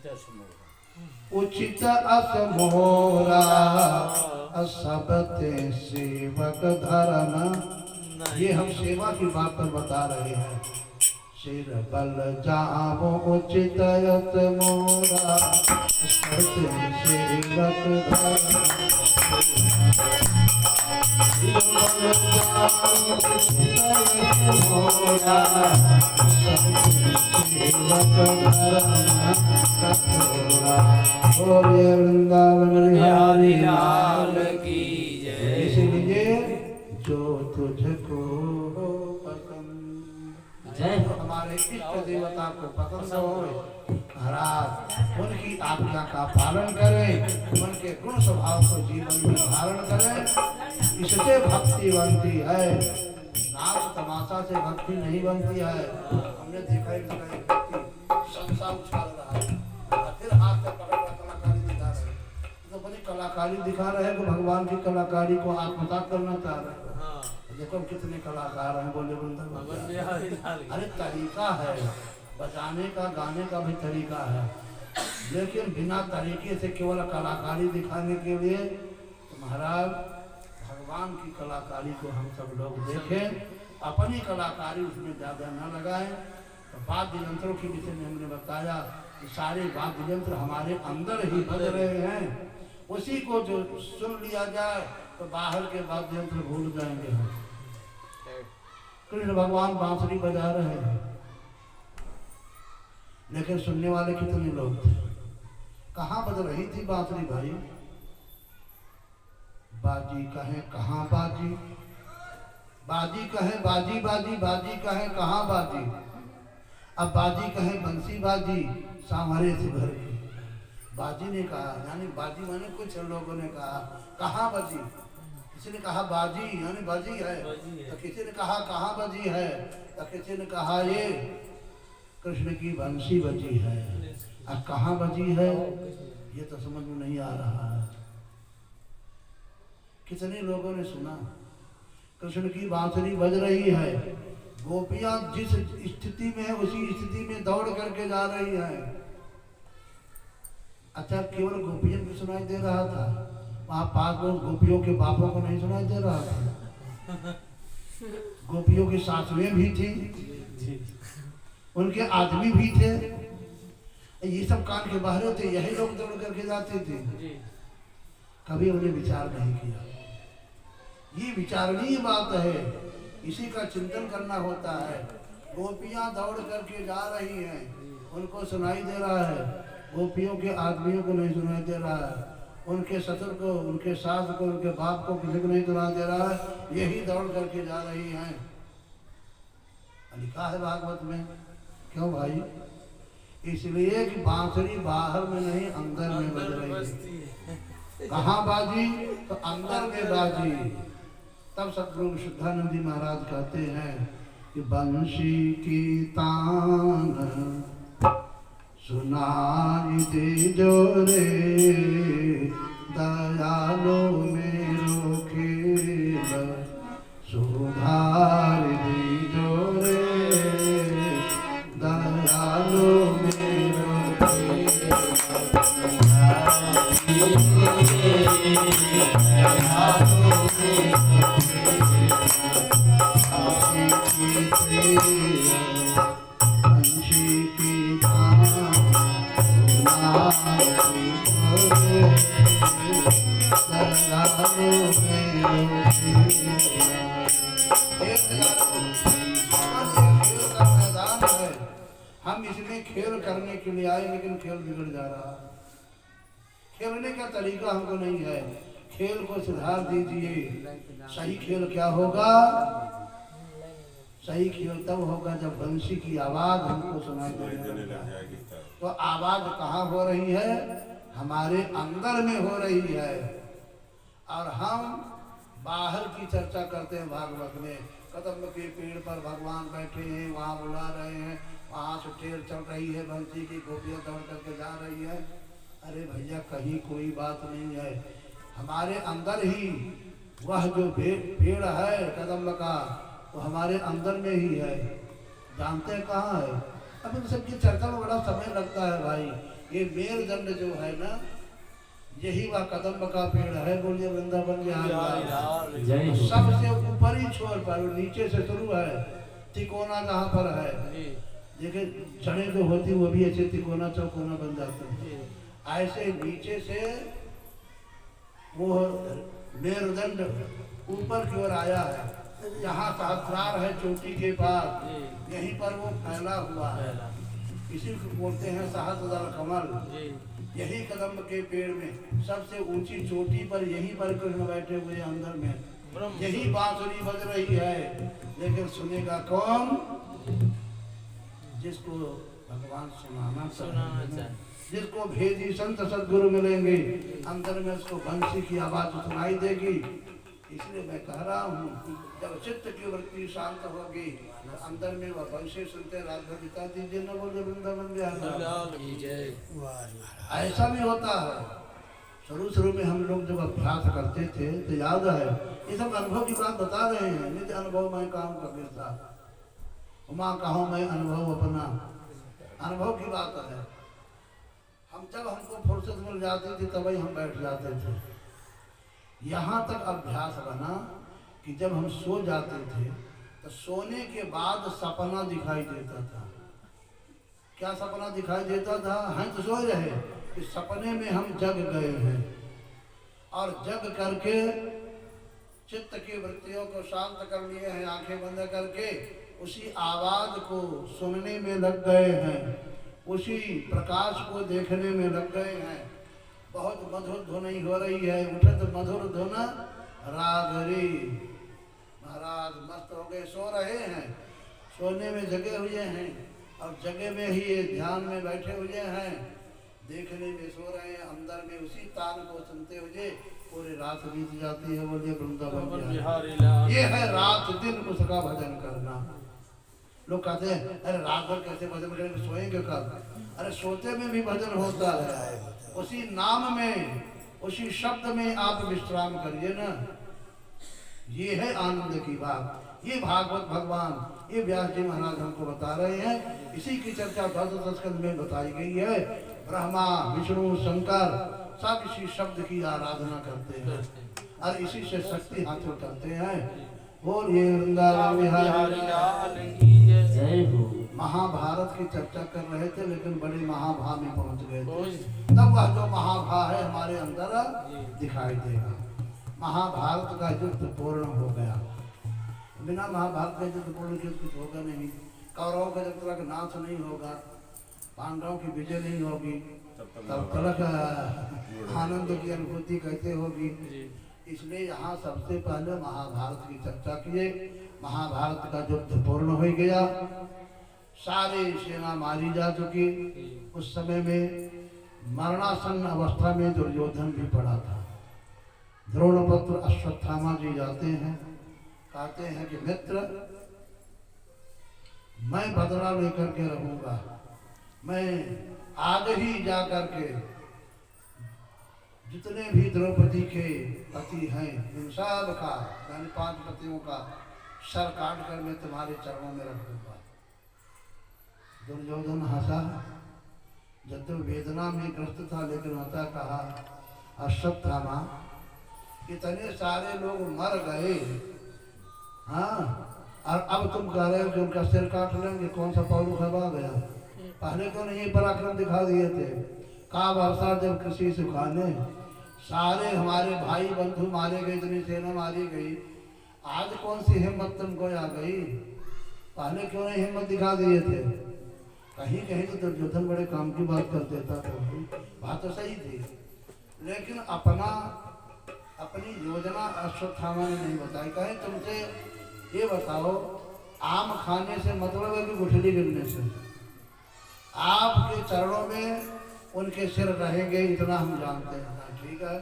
उचित असमोरा असबते सेवक धर्म। ये हम सेवा की बात पर बता रहे हैं। सिर बल जामो उचित यत मोरा असबते सेवक धर्म। सिर बल जामो उचित यत मोरा असबते सेवक धर्म। वृंदावन बिहारी लाल की जय। इसलिए जो तुझको पसंद जय हमारे इष्ट देवता को पसंद हो महाराज उनकी आज्ञा का पालन करें, उनके गुण स्वभाव को जीवन में धारण करें। इससे भक्ति बनती है। नाच तमाशा से भक्ति नहीं बनती है। हमने देखा ही भक्ति संसार उछाल रहा है, फिर हाथ से पकड़ कलाकारी दिखा रहे हैं। तो बड़ी कलाकारी दिखा रहे हैं कि भगवान की कलाकारी को आत्मसात करना चाह रहे हैं। देखो कितने कलाकार हैं बोले वृंदावन। अरे तरीका है बजाने का, गाने का भी तरीका है, लेकिन बिना तरीके से केवल कलाकारी दिखाने के लिए तो महाराज भगवान की कलाकारी को हम सब लोग देखें, अपनी कलाकारी उसमें ज़्यादा न लगाएं। तो वाद्य यंत्रों के विषय में हमने बताया कि सारे वाद्य यंत्र हमारे अंदर ही बज रहे हैं। उसी को जो सुन लिया जाए तो बाहर के वाद्य यंत्र भूल जाएंगे हम। कृष्ण भगवान बांसुरी बजा रहे हैं, लेकिन सुनने वाले कितने लोग थे? कहाँ बज रही थी बांसुरी भाई? बाजी कहें कहाँ बाजी, बाजी कहें बाजी बाजी, बाजी कहें कहाँ बाजी। अब बाजी कहें बंसी बाजी सांवरे से भर की। बाजी ने कहा यानी बाजी माने कुछ लोगों ने कहा कहाँ बजी, किसी ने कहा बाजी यानी बजी है, तो किसी ने कहा कहाँ बजी है, तो किसी ने कहा ये कृष्ण की बंसी बजी है। अब कहाँ बजी है ये तो समझ में नहीं आ रहा है। कितने लोगों ने सुना कृष्ण की बांसुरी बज रही है, गोपियां जिस स्थिति में है उसी स्थिति में दौड़ करके जा रही है। अच्छा केवल गोपियों को सुनाई दे रहा था, वहां पास में गोपियों के बापों को नहीं सुनाई दे रहा था? गोपियों की सासुएं भी थी, उनके आदमी भी थे, ये सब कान के बाहर थे, यही लोग दौड़ करके जाते थे। कभी उन्हें विचार नहीं किया। ये विचारणीय बात है, इसी का चिंतन करना होता है। गोपियां दौड़ करके जा रही हैं, उनको सुनाई दे रहा है, गोपियों के आदमियों को नहीं सुनाई दे रहा है, उनके ससुर को, उनके सास को, उनके बाप को किसी को नहीं सुनाई दे रहा है, यही दौड़ करके जा रही हैं। लिखा है भागवत में। क्यों भाई? इसलिए कि बांसुरी बाहर में नहीं अंदर में बज रही है। कहाँ बाजी? तो अंदर में बाजी। तब सतगुरु शुद्धानंद जी महाराज कहते हैं कि बंशी की तान सुनाई दे जो रे दयालो मेरो खेल सुधार दे जो रे दयालो मेरो खेल। हम इसमें खेल करने के लिए आए, लेकिन खेल बिगड़ जा रहा है। खेलने का तरीका हमको नहीं है। खेल को सुधार दीजिए। सही खेल क्या होगा? सही खेल तब होगा जब बंसी की आवाज हमको सुनाई देगी। तो आवाज कहाँ हो रही है? हमारे अंदर में हो रही है। और हम बाहर की चर्चा करते हैं भागवत में, कदम के पेड़ पर भगवान बैठे हैं, वहाँ बुला रहे हैं, वहाँ से टेर चल रही है, बंसी की गोपियाँ दौड़ करके जा रही है। अरे भैया कहीं कोई बात नहीं है। हमारे अंदर ही वह जो पेड़ है कदम का, वो हमारे अंदर में ही है। जानते हैं कहाँ है? अब इन सबकी चर्चा में बड़ा समय लगता है भाई। ये मेरुदंड जो है ना, यही वह कदम्ब का पेड़ है। बोलिए वृंदावन बिहारी। सबसे ऊपर ही छोर पर, नीचे से शुरू है, तिकोना जहाँ पर है, देखिए जड़ें जो होती वो भी ऐसे तिकोना चौकोना बन जाते हैं, ऐसे नीचे से वो मेरुदंड ऊपर की ओर आया है। यहाँ सहस्रार है चोटी के पास, यहीं पर वो फैला हुआ है, इसी को बोलते हैं सहस्रदल कमल। यही कदम्ब के पेड़ में सबसे ऊंची चोटी पर यहीं पर कृष्ण बैठे हुए अंदर में, यही बांसुरी बज रही है। लेकिन सुनेगा कौन? जिसको भगवान सुनाना चाहे, जिसको भेदी संत सदगुरु मिलेंगे, अंदर में उसको बंसी की आवाज सुनाई देगी। इसलिए मैं कह रहा हूँ, जब चित्त की वृत्ति शांत होगी तो अंदर में वह बंसी सुनते रात भर बिता दीजिए। न बोले वृंदावन बिहारी। ऐसा भी होता है। शुरू में हम लोग जब अभ्यास करते थे तो याद है, ये सब अनुभव की बात बता रहे हैं। नित्य अनुभव मैं काम कर लेता, माँ कहो मैं अनुभव अपना, अनुभव की बात है। हम जब हमको फुर्सत मिल जाती थी तभी हम बैठ जाते थे। यहाँ तक अभ्यास बना कि जब हम सो जाते थे तो सोने के बाद सपना दिखाई देता था। क्या सपना दिखाई देता था? हम तो सो रहे कि सपने में हम जग गए हैं, और जग करके चित्त की वृत्तियों को शांत कर लिए हैं, आंखें बंद करके उसी आवाज को सुनने में लग गए हैं, उसी प्रकाश को देखने में लग गए हैं। बहुत मधुर धुनी हो रही है, उठत मधुर धुन रागरी। महाराज मस्त हो गए, सो रहे हैं, सोने में जगे हुए हैं, और जगे में ही ये ध्यान में बैठे हुए हैं, देखने में सो रहे हैं, अंदर में उसी तान को सुनते हुए पूरी रात बीत जाती है। बोलिए वृंदावन बिहारी। ये है रात दिन उसका भजन करना। लोग कहते हैं अरे रात भर कैसे भजन करेंगे, सोएंगे कब? अरे सोते में भी भजन होता है। उसी नाम में, उसी शब्द में आप विश्राम करिए ना। ये है आनंद की बात। ये भागवत भगवान, ये व्यास जी महाराज हमको बता रहे हैं। इसी की चर्चा 10 स्कंद में बताई गई है। ब्रह्मा विष्णु शंकर सब इसी शब्द की आराधना करते हैं और इसी से शक्ति हासिल करते हैं। बोलिए वृंदावन बिहारी। महाभारत की चर्चा कर रहे थे, लेकिन बड़े महाभाव में पहुंच गए थे। तब वह जो महाभाव है हमारे अंदर दिखाई देगा। महाभारत का युद्ध पूर्ण हो गया। बिना महाभारत का युद्ध पूर्ण किए कुछ होगा नहीं। कौरवों का जब तक नाश नहीं होगा, पांडवों की विजय नहीं होगी, तब तक आनंद की अनुभूति कैसे होगी? इसलिए यहाँ सबसे पहले महाभारत की चर्चा किए। महाभारत का युद्ध पूर्ण हो गया, सारे सेना मारी जा चुकी। उस समय में मरणासन्न अवस्था में दुर्योधन भी पड़ा था। द्रोणपुत्र अश्वत्थामा जी जाते हैं, कहते हैं कि मित्र, मैं बदला लेकर के रहूंगा। मैं आज ही जा करके जितने भी द्रौपदी के पति हैं इन सब का, यानी 5 पतियों का सर काट कर मैं तुम्हारे चरणों में रख दूंगा। दुर्योधन हंसा, जब तो वेदना में ग्रस्त था, लेकिन होता कहा अश्वत्थामा, इतने सारे लोग मर गए, हाँ, और अब तुम कह रहे हो कि उनका सिर काट लेंगे? कौन सा पौलू खबा गया? पहले तो नहीं पराक्रम दिखा दिए थे। का भरोसा जब किसी सुखाने, सारे हमारे भाई बंधु मारे गए, इतनी सेना मारी गई, आज कौन सी हिम्मत तुमको आ गई? पहले क्यों नहीं हिम्मत दिखा दिए थे? कहीं कहीं तो दुर्योधन बड़े काम की बात कर देता था। बात तो सही थी, लेकिन अपनी योजना अश्वत्थामा ने नहीं बताई। कहीं तुमसे ये बताओ, आम खाने से मतलब है कि गुठली गिरने से? आपके चरणों में उनके सिर रहेंगे, इतना हम जानते हैं। ठीक है,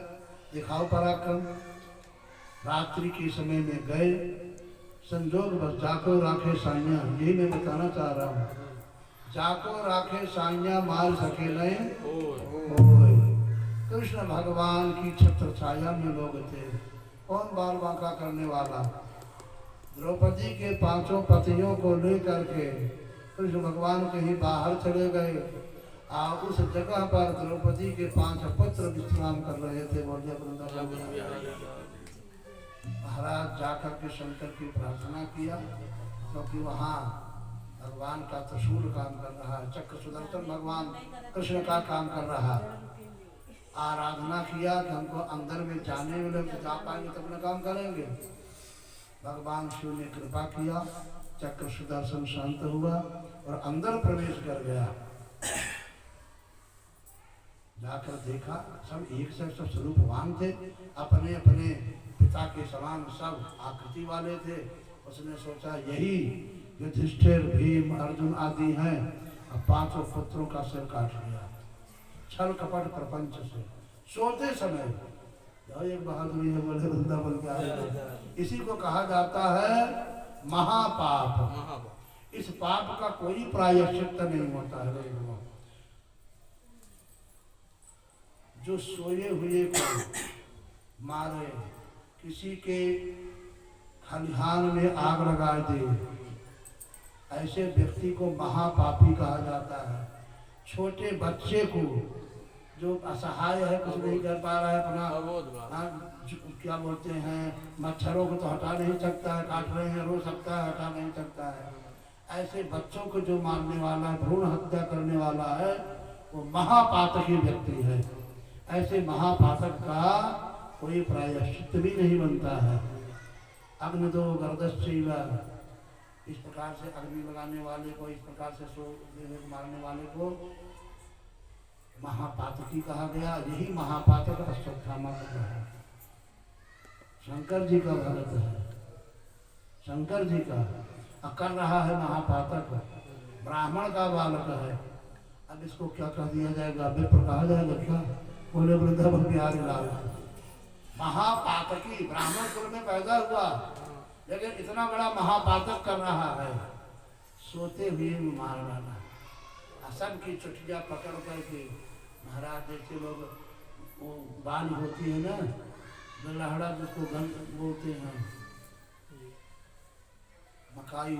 दिखाओ पराक्रम। रात्रि के समय में गए, संजोग बस जाको राखे साइया, यही मैं बताना चाह रहा हूँ। जाको राखे साइया मार सके नहीं। कृष्ण भगवान की छत्र छाया में लोग थे। कौन बाल बांका करने वाला? द्रौपदी के 5 पतियों को लेकर के कृष्ण भगवान कहीं बाहर चले गए और उस जगह पर द्रौपदी के 5 पुत्र विश्राम कर रहे थे। बोलिए वृंदावन। महाराज जाकर के शंकर की प्रार्थना किया, क्योंकि वहाँ भगवान का त्रिशूल काम कर रहा है, चक्र सुदर्शन भगवान कृष्ण का काम कर रहा है। आराधना किया कि हमको अंदर में जाने में जा पाएंगे तो अपना काम करेंगे। भगवान शिव ने कृपा किया, चक्र सुदर्शन शांत हुआ और अंदर प्रवेश कर गया। जाकर देखा सब एक से सब स्वरूपवान थे, अपने अपने पिता के समान सब आकृति वाले थे। उसने सोचा यही युधिष्ठिर भीम अर्जुन आदि हैं, अब 5 पुत्रों का सिर काट लिया छल कपट प्रपंच से सोते समय। एक बहादुरी है, बोले वृंदावन के। इसी को कहा जाता है महापाप। इस पाप का कोई प्रायश्चित नहीं होता है। जो सोए हुए को मारे, किसी के खलिहान में आग लगा दे, ऐसे व्यक्ति को महापापी कहा जाता है। छोटे बच्चे को जो असहाय है, कुछ नहीं कर पा रहा है, अपना क्या बोलते हैं, मच्छरों को तो हटा नहीं सकता है, काट रहे हैं, रो सकता है, हटा नहीं सकता है, ऐसे बच्चों को जो मारने वाला है, भ्रूण हत्या करने वाला है, वो महापातकी व्यक्ति है। ऐसे महापातक का कोई प्रायश्चित भी नहीं बनता है। अग्नि दो गर्दश्चैव, इस प्रकार से अग्नि लगाने वाले को, इस प्रकार से मारने वाले को महापातकी कहा गया। यही महापातक अश्वत्थामा का है, शंकर जी का भरत है, शंकर जी का कर रहा है महापातक, ब्राह्मण का बालक है। अब इसको क्या कह दिया जाएगा, विप्र कहा जाएगा क्या? बोले वृंदावन बिहारी लाल। महापातकी ब्राह्मण कुल में पैदा हुआ, लेकिन इतना बड़ा महापातक कर रहा है, सोते हुए मार डाला। असम की चुटिया पकड़ करके महाराज जैसे लोग वो बाल होती है ना, लहड़ा जिसको गंद बोलते हैं, मकाई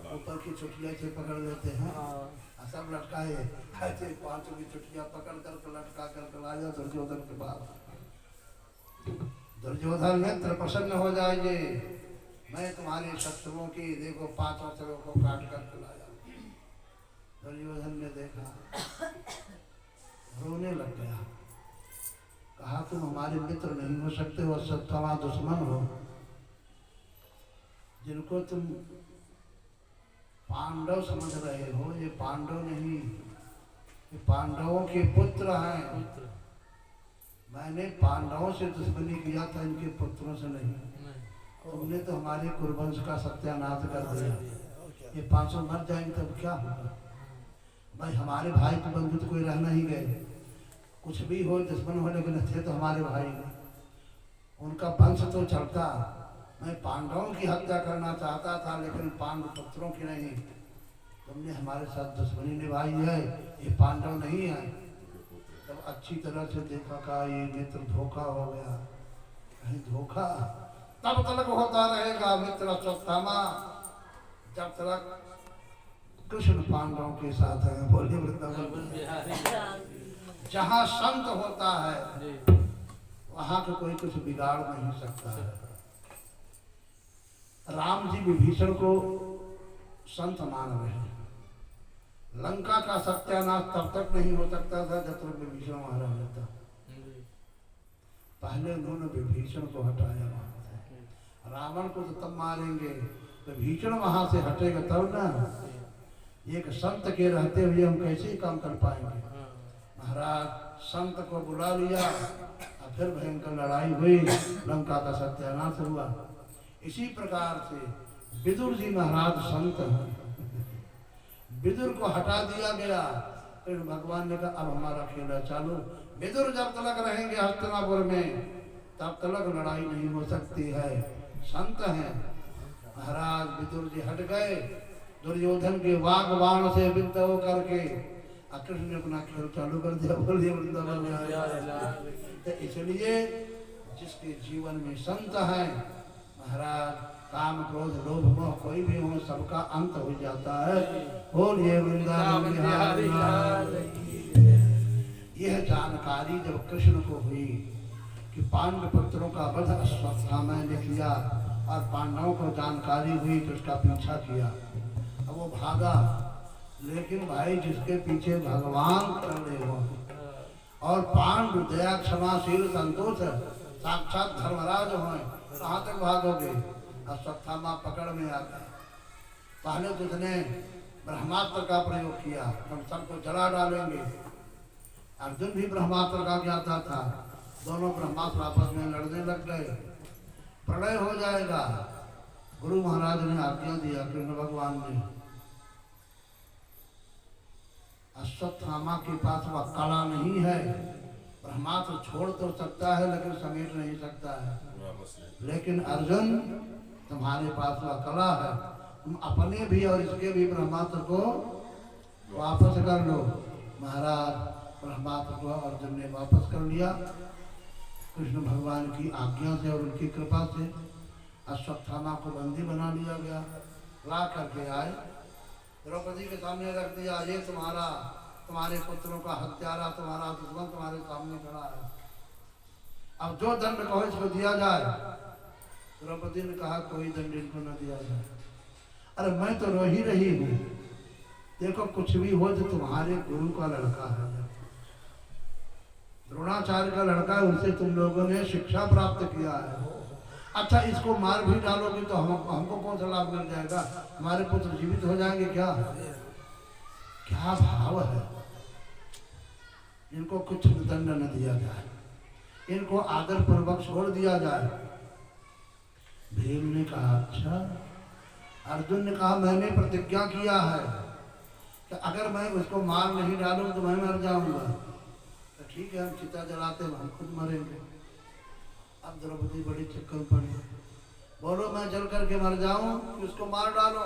ऊपर की चुटिया से पकड़ लेते हैं, सब लटकाए ऐसे 5 की चुटिया पकड़ कर लटका कर लाया दुर्योधन के पास। दुर्योधन मित्र प्रसन्न हो जाएंगे, मैं तुम्हारे शत्रुओं की देखो 5 शत्रुओं को काट कर लाया। दुर्योधन ने देखा, रोने लग गया, कहा तुम हमारे मित्र नहीं हो सकते हो, अश्वत्थामा दुश्मन हो। जिनको तुम पांडव समझ रहे हो, ये पांडव नहीं, ये पांडवों के पुत्र हैं। मैंने पांडवों से दुश्मनी किया था, इनके पुत्रों से नहीं। तुमने तो हमारे कुरुवंश का सत्यानाश कर दिया, ये 500 मर जाएंगे तब क्या होगा? भाई हमारे भाई के बंधु तो कोई रह नहीं गए, कुछ भी हो दुश्मन हो, लेकिन थे तो हमारे भाई, उनका वंश तो चलता। मैं पांडवों की हत्या करना चाहता था, लेकिन पांडव पुत्रों की नहीं। तुमने हमारे साथ दुश्मनी निभाई है, ये पांडव नहीं है। तब अच्छी तरह से देखा का ये मित्र धोखा हो गया, कहीं धोखा तब तक होता रहेगा मित्र अश्वत्थामा, जब तक कृष्ण पांडवों के साथ है। बोलिए वृंदावन। जहाँ संत होता है वहाँ को कोई कुछ बिगाड़ नहीं सकता है। राम जी विभीषण को संत मान रहे हैं। लंका का सत्यानाश तब तक नहीं हो सकता था जब तक विभीषण वहां रहता। पहले उन्होंने विभीषण को हटाया वहां से। रावण को तो तब मारेंगे, विभीषण वहां से हटेगा तब ना। एक संत के रहते हुए हम कैसे काम कर पाएंगे? महाराज संत को बुला लिया और फिर भयंकर लड़ाई हुई, लंका का सत्यानाश हुआ। इसी प्रकार से विदुर जी महाराज संत हैं। विदुर को हटा दिया गया, फिर भगवान ने कहा अब हमारा खेला चालू। विदुर जब तक रहेंगे हस्तिनापुर में तब तक लड़ाई नहीं हो सकती है, संत हैं। महाराज विदुर जी हट गए, दुर्योधन के वाग बाण से विद्ध होकर के कृष्ण ने अपना खेल चालू कर दिया। बोलिए वृंदावन। तो इसलिए जिसके जीवन में संत हैं, महाराज काम क्रोध लोभ मोह कोई भी हो सबका अंत हो जाता है। बोलिए वृंदावन बिहारी लाल की। यह जानकारी जब कृष्ण को हुई कि पांडव पुत्रों का वध अश्वत्थामा ने किया और पांडवों को जानकारी हुई तो उसका पीछा किया। अब वो भागा, लेकिन भाई जिसके पीछे भगवान खड़े हो और पांडु दया क्षमाशील संतोष साक्षात धर्मराज हो, कहाँ तक भागोगे? अश्वत्थामा पकड़ में आ गए। पहले तो उसने ब्रह्मास्त्र का प्रयोग किया, हम सबको जला डालेंगे। अर्जुन भी ब्रह्मास्त्र का ज्ञाता था। दोनों ब्रह्मास्त्र आपस में लड़ने लग गए, प्रलय हो जाएगा। गुरु महाराज ने आज्ञा दिया, कृष्ण भगवान ने, अश्वत्थामा के पास वह कला नहीं है। ब्रह्मास्त्र छोड़ तो सकता है लेकिन समेट नहीं सकता है। लेकिन अर्जुन तुम्हारे पास वह कला है, तुम अपने भी और इसके भी ब्रह्मास्त्र को वापस कर लो। महाराज ब्रह्मास्त्र को अर्जुन ने वापस कर लिया। कृष्ण भगवान की आज्ञा से और उनकी कृपा से अश्वत्थामा को बंदी बना लिया गया। ला करके आए, द्रौपदी के सामने रख दिया। ये तुम्हारे पुत्रों का हत्यारा, तुम्हारा दुश्मन तुम्हारे सामने खड़ा है। अब जो दंड कहो इसको दिया जाए। द्रौपदी ने कहा कोई दंड इनको न दिया जाए। अरे मैं तो रो ही रही हूँ, देखो कुछ भी हो तो तुम्हारे गुरु का लड़का है, द्रोणाचार्य का लड़का है, उनसे तुम लोगों ने शिक्षा प्राप्त किया है। अच्छा इसको मार भी डालोगे तो हमको कौन सा लाभ मिल जाएगा? हमारे पुत्र जीवित हो जाएंगे क्या? क्या भाव है? इनको कुछ दंड न दिया जाए, इनको आदर पूर्वक छोड़ दिया जाए। भीम ने कहा अच्छा। अर्जुन ने कहा मैंने प्रतिज्ञा किया है कि अगर मैं उसको मार नहीं डालूं तो मैं मर जाऊंगा। तो ठीक है, हम चिता जलाते हम खुद मरेंगे। अब द्रौपदी बड़ी चक्कर पड़ी, बोलो मैं जल करके मर जाऊं कि उसको मार डालूं?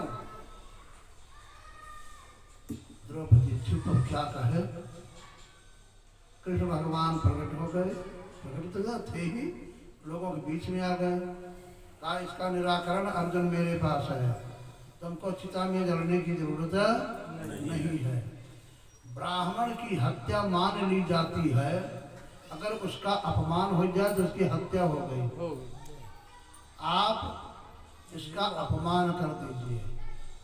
द्रौपदी चुप, अब क्या कहे। कृष्ण भगवान प्रकट हो गए, प्रकट तो थे ही, लोगों के बीच में आ गए। कहा इसका निराकरण अर्जुन मेरे पास है, तुमको चिता में जलने की जरूरत नहीं है। ब्राह्मण की हत्या मान ली जाती है, अगर उसका अपमान हो जाए तो उसकी हत्या हो गई। आप इसका अपमान कर दीजिए,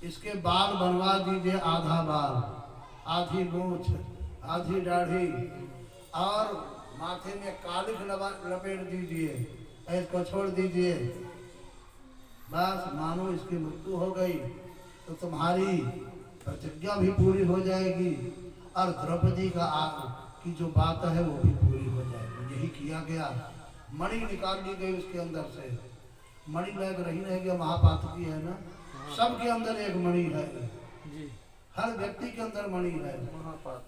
इसके बाल बनवा दीजिए, आधा बाल, आधी मूछ, आधी दाढ़ी और माथे में कालिख लपेट दीजिए, इसको छोड़ दीजिए। बस मानो इसकी मृत्यु हो गई तो तुम्हारी प्रतिज्ञा भी पूरी हो जाएगी और द्रौपदी की जो बात है वो भी पूरी हो जाएगी। यही किया गया। मणि निकाल ली गई उसके अंदर से। मणि लग रही रहेगी, महापातकी है ना, सबके अंदर एक मणि है। हर व्यक्ति के अंदर मणि है,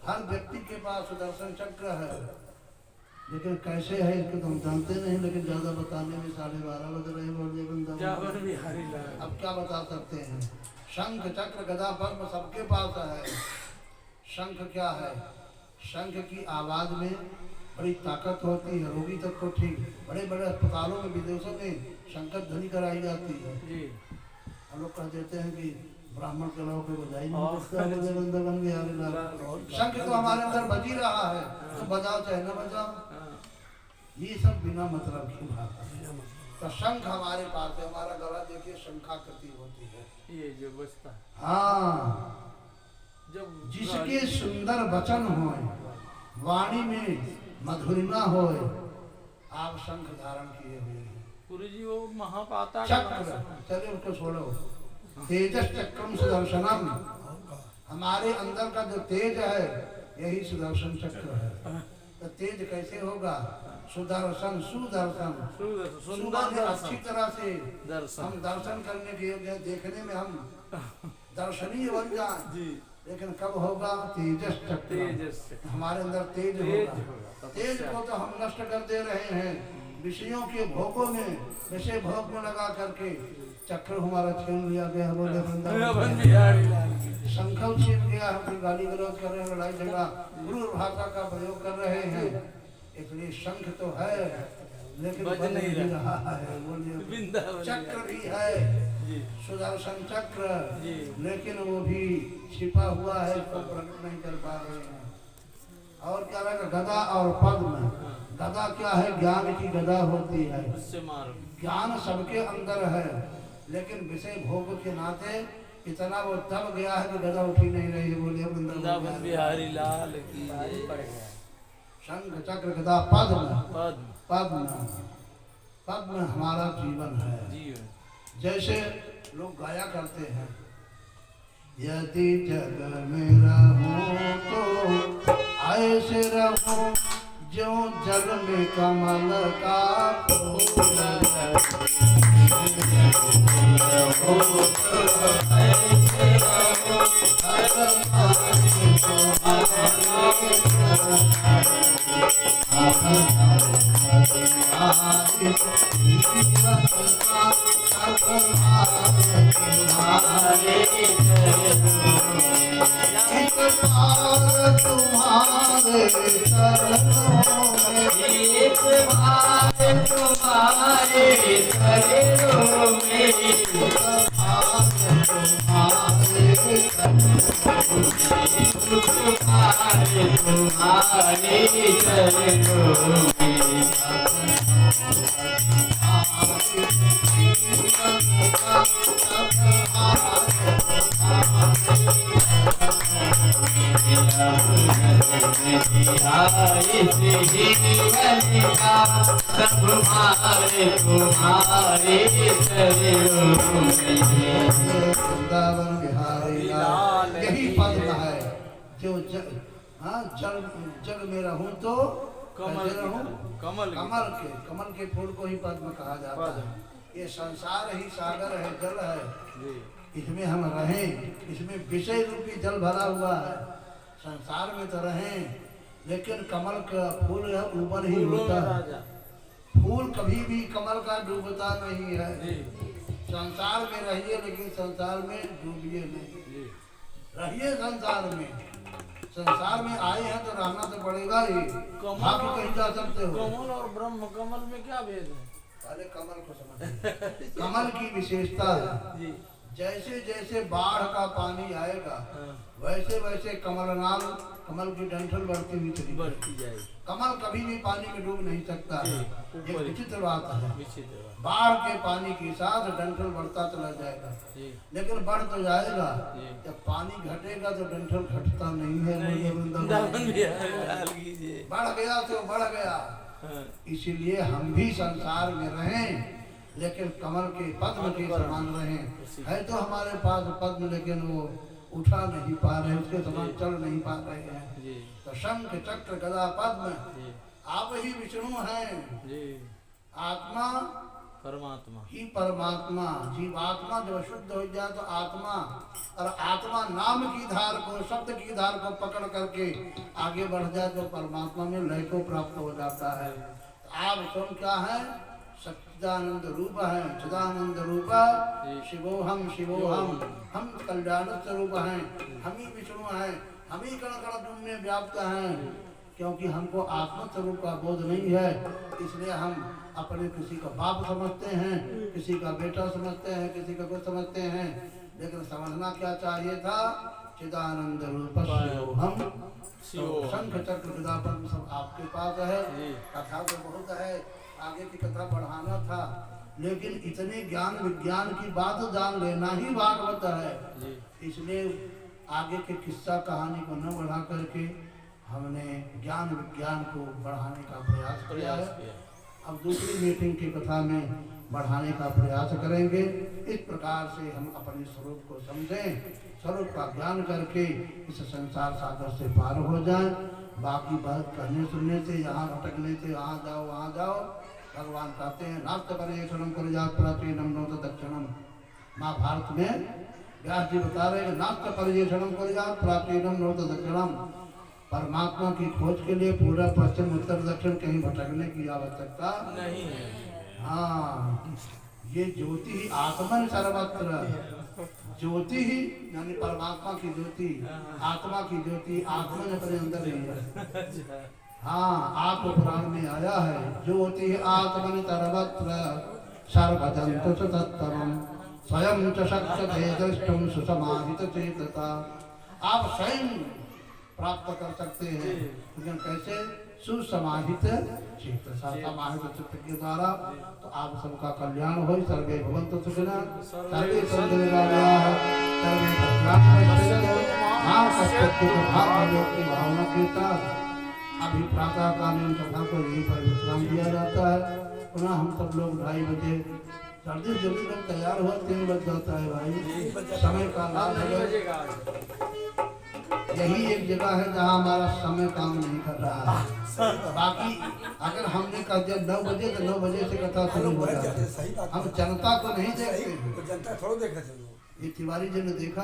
हर व्यक्ति के पास सुदर्शन चक्र है। लेकिन कैसे है इसको तो हम जानते नहीं, लेकिन ज्यादा बताने में 12:30 बज रहे हैं। अब क्या बता सकते हैं? शंख चक्र गदा पद्म सबके पास है। शंख क्या है? शंख की आवाज में बड़ी ताकत होती है, रोगी तक को ठीक। बड़े बड़े अस्पतालों में विदेशों में शंकर ध्वनि कराई जाती है। हम लोग कह देते हैं कि ब्राह्मण के लोगों को बजाई नहीं, बन गया। शंख तो हमारे अंदर बजी रहा है, तो बजाओ चाहे न बजाओ, ये सब बिना मतलब की बात है। तो शंख हमारे पास है, हमारा गला देखिए शंखाकृति होती है, ये जो बजता है। हाँ, जब जिसके सुंदर वचन हो, वाणी में मधुरिमा हो, आप शंख धारण किए हुए हैं। गुरु जी वो महापाता चक्र, चलिए उसको छोड़ो। तेजस चक्रम सुदर्शनम, हमारे अंदर का जो तेज है यही सुदर्शन चक्र है। तो तेज कैसे होगा? सुदर्शन, सुदर्शन, सुंदर अच्छी तरह से हम दर्शन करने के योग्य, देखने में हम दर्शनीय बन जाए। लेकिन कब होगा? तेजस चक्र, हमारे अंदर तेज होगा। तेज को तो हम नष्ट कर दे रहे हैं विषयों के भोगों में, विषय भोग में लगा करके चक्र हमारा छीन लिया गया। बोले संकल्प छीन गया, हम गाली गलौज कर रहे हैं, लड़ाई झगड़ा, क्रूर भाषा का प्रयोग कर रहे हैं। इसलिए शंख तो है, लेकिन बज बज नहीं नहीं रहा। रहा है। बोलिए वृंदावन चक्र भी है, जी सुदर्शन चक्र, जी। लेकिन वो भी छिपा हुआ है, इसको प्रकट नहीं कर पा रहे हैं। और क्या रहेगा, गदा और पद्म। गदा क्या है, ज्ञान की गदा होती है, उससे मारो। ज्ञान सबके अंदर है, लेकिन विषय भोग के नाते इतना वो दब गया है कि गदा उठी नहीं रही है। बोलिए वृंदावन बिहारी लाल की जय। शंख चक्र गदा पद्म, पद्म पद्म पद्म हमारा जीवन है। जी जैसे लोग गाया करते हैं, यदि जग में रहूं तो ऐसे रहूं जो जग में कमल का फूल तुम्हारे चरणों में, एक बार तुम्हारे शरणों में, तुम्हारे शरणों में। वृंदावन बिहारी लाल, यही पद्म है जो जग में रहूं तो कमल कैसे रहूं, कमल कमल के फूल को ही पद्म कहा जाता है। ये संसार ही सागर है, जल है, इसमें हम रहें, इसमें विषय रूपी जल भरा हुआ है। संसार में तो रहें, लेकिन कमल का फूल है ऊपर ही होता है, फूल कभी भी कमल का डूबता नहीं है। संसार में रहिए, लेकिन संसार में डूबिए नहीं, रहिए संसार में। संसार में आए हैं तो रहना तो पड़ेगा ही, आप कहीं जा सकते हो। कमल और ब्रह्म कमल में क्या भेद है? पहले कमल को समझिए। कमल की विशेषता है, जैसे जैसे बाढ़ का पानी आएगा वैसे वैसे कमल की डंठल बढ़ती हुई चली जाएगी। कमल कभी भी पानी में डूब नहीं सकता है, एक विचित्र बात है। विचित्र बाढ़ के पानी के साथ डंठल बढ़ता चला जाएगा, लेकिन बढ़ तो जाएगा, जब पानी घटेगा तो डंठल घटता नहीं है। बढ़ गया तो बढ़ गया। इसीलिए हम भी संसार में रहें, लेकिन कमल के पद्म के समान रहें। है तो हमारे पास पद्म, लेकिन वो उठा नहीं पा रहे, उसके समान चल नहीं पा रहे हैं। तो शंख चक्र गदा पद्म आप ही विष्णु हैं, आत्मा परमात्मा ही परमात्मा। जीवात्मा जब शुद्ध हो जाए तो आत्मा, और आत्मा नाम की धार को, शब्द की धार को पकड़ करके आगे बढ़ जाए तो परमात्मा में लय को प्राप्त हो जाता है। आप स्वयं क्या है, सच्चिदानंद रूप है, चिदानंद रूप शिवोहम शिवोहम, हम कल्याण स्वरूप हैं, हम ही विष्णु हैं, हम ही कण कण तुम में व्याप्त हैं। क्योंकि हमको आत्म स्वरूप का बोध नहीं है, इसलिए हम अपने किसी का बाप समझते हैं, किसी का बेटा समझते हैं, किसी का कुछ समझते हैं। लेकिन समझना क्या चाहिए था, चिदानंद रूप शिवोहम। शंख चक्र गदा पद्म सब आपके पास है। कथा तो बहुत है, आगे की कथा बढ़ाना था, लेकिन इतने ज्ञान विज्ञान की बात जान लेना ही भागवत है। इसलिए आगे के किस्सा कहानी को न बढ़ा करके हमने ज्ञान विज्ञान को बढ़ाने का प्रयास किया है। अब दूसरी मीटिंग की कथा में बढ़ाने का प्रयास करेंगे। इस प्रकार से हम अपने स्वरूप को समझें, स्वरूप का ज्ञान करके इस संसार सागर से पार हो जाएं। बाकी बात कहने सुनने से, यहाँ अटकने से, यहाँ जाओ वहाँ जाओ, भगवान कहते हैं नास्त पर्येषणम कर जात प्राचीनम नौत दक्षिणम। महाभारत में व्यास जी बता रहे हैं नास्त पर्येषणम कर जात प्राचीनम नौत दक्षिणम। परमात्मा की खोज के लिए पूरा पश्चिम उत्तर दक्षिण कहीं भटकने की आवश्यकता नहीं है। हाँ, ये ज्योति ही आत्मन सर्वत्र, ज्योति ही यानी परमात्मा की ज्योति, आत्मा की ज्योति आत्मन अपने अंदर ही है। हाँ आप पुराण में आया है ज्योति आत्मनि सर्वत्र सर्वजंतु च तत्तमं स्वयं च शक्यते द्रष्टुम सुसमाहित चेतसा। आप स्वयं प्राप्त कर सकते हैं, लेकिन कैसे? सुसमाहित चेतसा, समाहित चित्त के द्वारा। तो आप सबका कल्याण हो, सर्वे भवन्तु सुखिनः, सर्वे सन्तु निरामयाः, सर्वे भद्राणि पश्यन्तु मा कश्चित् दुःखभाग् की भावना के साथ अभी प्रातः कालीन सभा को यहीं पर विश्राम दिया जाता है। पुनः हम सब लोग 2:30 बजे जल्दी जल्दी लोग तैयार हुआ, 3 बज जाता है भाई, समय का लाभ है। यही एक जगह है जहाँ हमारा समय काम नहीं कर रहा है। बाकी अगर हमने कहा जब 9 बजे तो 9 बजे से कथा शुरू हो जाती है। हम जनता को नहीं देखते हैं, जनता थोड़ा देख रहे थे। ये तिवारी जी ने देखा